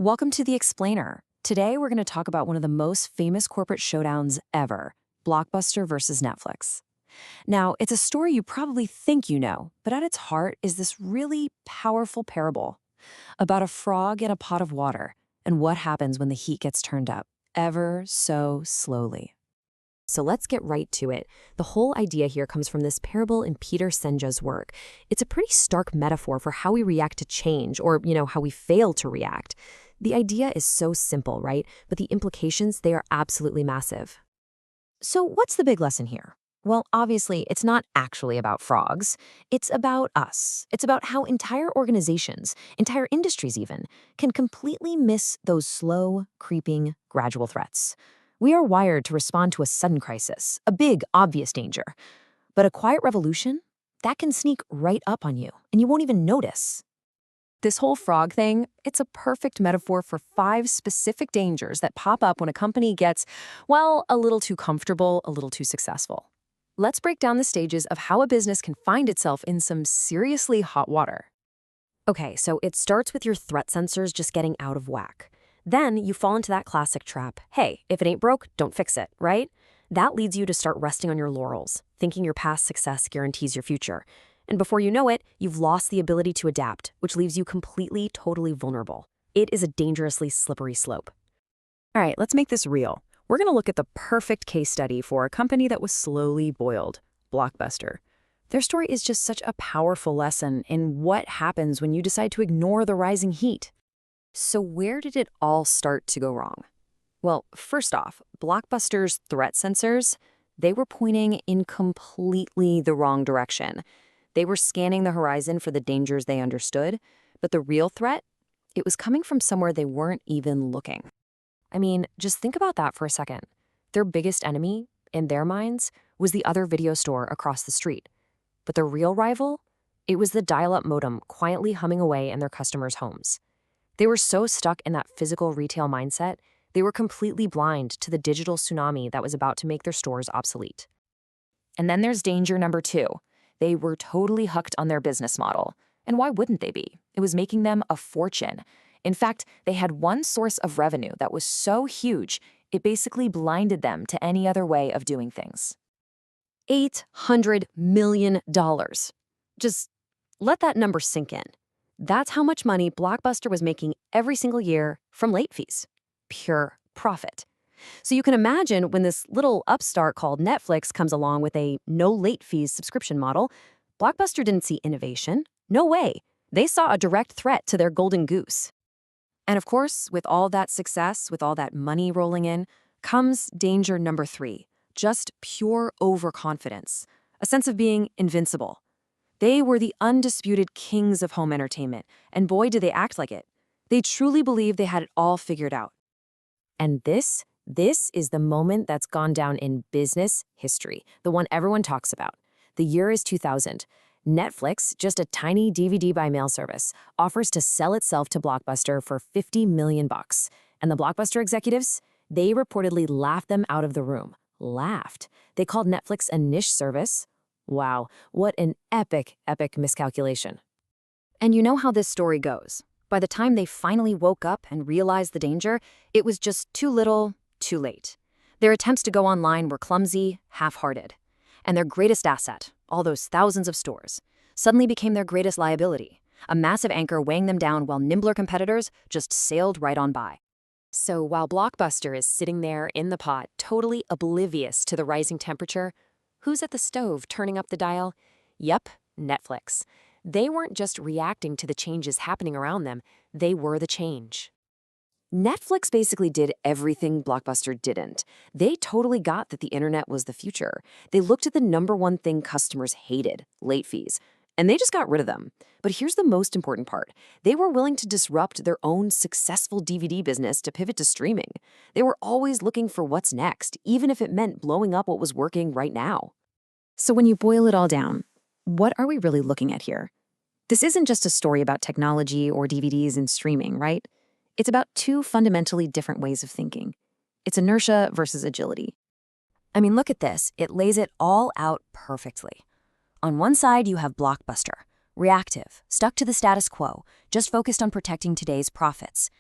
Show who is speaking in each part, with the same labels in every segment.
Speaker 1: Welcome to The Explainer. Today, we're going to talk about one of the most famous corporate showdowns ever, Blockbuster versus Netflix. Now, it's a story you probably think you know, but at its heart is this really powerful parable about a frog in a pot of water and what happens when the heat gets turned up, ever so slowly.
Speaker 2: So let's get right to it. The whole idea here comes from this parable in Peter Senja's work. It's a pretty stark metaphor for how we react to change, or, how we fail to react. The idea is so simple, right? But the implications, they are absolutely massive.
Speaker 1: So what's the big lesson here? Well, obviously, it's not actually about frogs. It's about us. It's about how entire organizations, entire industries even, can completely miss those slow, creeping, gradual threats. We are wired to respond to a sudden crisis, a big, obvious danger. But a quiet revolution, that can sneak right up on you, and you won't even notice. This whole frog thing, it's a perfect metaphor for 5 specific dangers that pop up when a company gets, well, a little too comfortable, a little too successful. Let's break down the stages of how a business can find itself in some seriously hot water.
Speaker 2: Okay, so it starts with your threat sensors just getting out of whack. Then you fall into that classic trap. Hey, if it ain't broke, don't fix it, right? That leads you to start resting on your laurels, thinking your past success guarantees your future. And before you know it, you've lost the ability to adapt, which leaves you completely, totally vulnerable. It is a dangerously slippery slope.
Speaker 1: All right, let's make this real. We're going to look at the perfect case study for a company that was slowly boiled, Blockbuster. Their story is just such a powerful lesson in what happens when you decide to ignore the rising heat.
Speaker 2: So where did it all start to go wrong?
Speaker 1: Well, first off, Blockbuster's threat sensors, they were pointing in completely the wrong direction. They were scanning the horizon for the dangers they understood, but the real threat, it was coming from somewhere they weren't even looking. I mean, just think about that for a second. Their biggest enemy, in their minds, was the other video store across the street. But their real rival? It was the dial-up modem quietly humming away in their customers' homes. They were so stuck in that physical retail mindset, they were completely blind to the digital tsunami that was about to make their stores obsolete. And then there's danger number 2. They were totally hooked on their business model. And why wouldn't they be? It was making them a fortune. In fact, they had one source of revenue that was so huge, it basically blinded them to any other way of doing things. $800 million. Just let that number sink in. That's how much money Blockbuster was making every single year from late fees. Pure profit. So you can imagine when this little upstart called Netflix comes along with a no late fees subscription model, Blockbuster didn't see innovation. No way. They saw a direct threat to their golden goose. And of course, with all that success, with all that money rolling in, comes danger number 3, just pure overconfidence, a sense of being invincible. They were the undisputed kings of home entertainment, and boy, did they act like it. They truly believed they had it all figured out. And this is the moment that's gone down in business history, the one everyone talks about. The year is 2000. Netflix, just a tiny DVD by mail service, offers to sell itself to Blockbuster for $50 million. And the Blockbuster executives, they reportedly laughed them out of the room. Laughed. They called Netflix a niche service. Wow, what an epic, epic miscalculation. And you know how this story goes. By the time they finally woke up and realized the danger, it was just too little, too late. Their attempts to go online were clumsy, half-hearted. And their greatest asset, all those thousands of stores, suddenly became their greatest liability, a massive anchor weighing them down while nimbler competitors just sailed right on by. So while Blockbuster is sitting there in the pot, totally oblivious to the rising temperature, who's at the stove turning up the dial? Yep, Netflix. They weren't just reacting to the changes happening around them, they were the change. Netflix basically did everything Blockbuster didn't. They totally got that the internet was the future. They looked at the number one thing customers hated, late fees, and they just got rid of them. But here's the most important part. They were willing to disrupt their own successful DVD business to pivot to streaming. They were always looking for what's next, even if it meant blowing up what was working right now. So when you boil it all down, what are we really looking at here? This isn't just a story about technology or DVDs and streaming, right? It's about 2 fundamentally different ways of thinking. It's inertia versus agility. I mean, look at this. It lays it all out perfectly. On one side, you have Blockbuster, reactive, stuck to the status quo, just focused on protecting today's profits.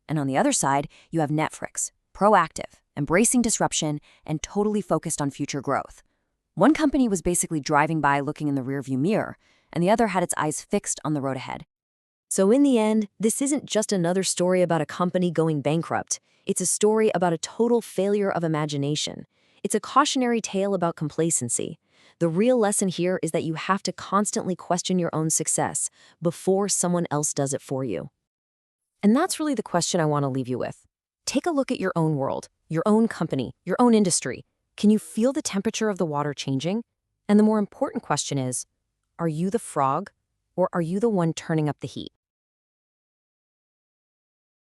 Speaker 1: And on the other side, you have Netflix, proactive, embracing disruption, and totally focused on future growth. One company was basically driving by looking in the rearview mirror, and the other had its eyes fixed on the road ahead.
Speaker 2: So in the end, this isn't just another story about a company going bankrupt. It's a story about a total failure of imagination. It's a cautionary tale about complacency. The real lesson here is that you have to constantly question your own success before someone else does it for you. And that's really the question I want to leave you with. Take a look at your own world, your own company, your own industry. Can you feel the temperature of the water changing? And the more important question is, are you the frog or are you the one turning up the heat?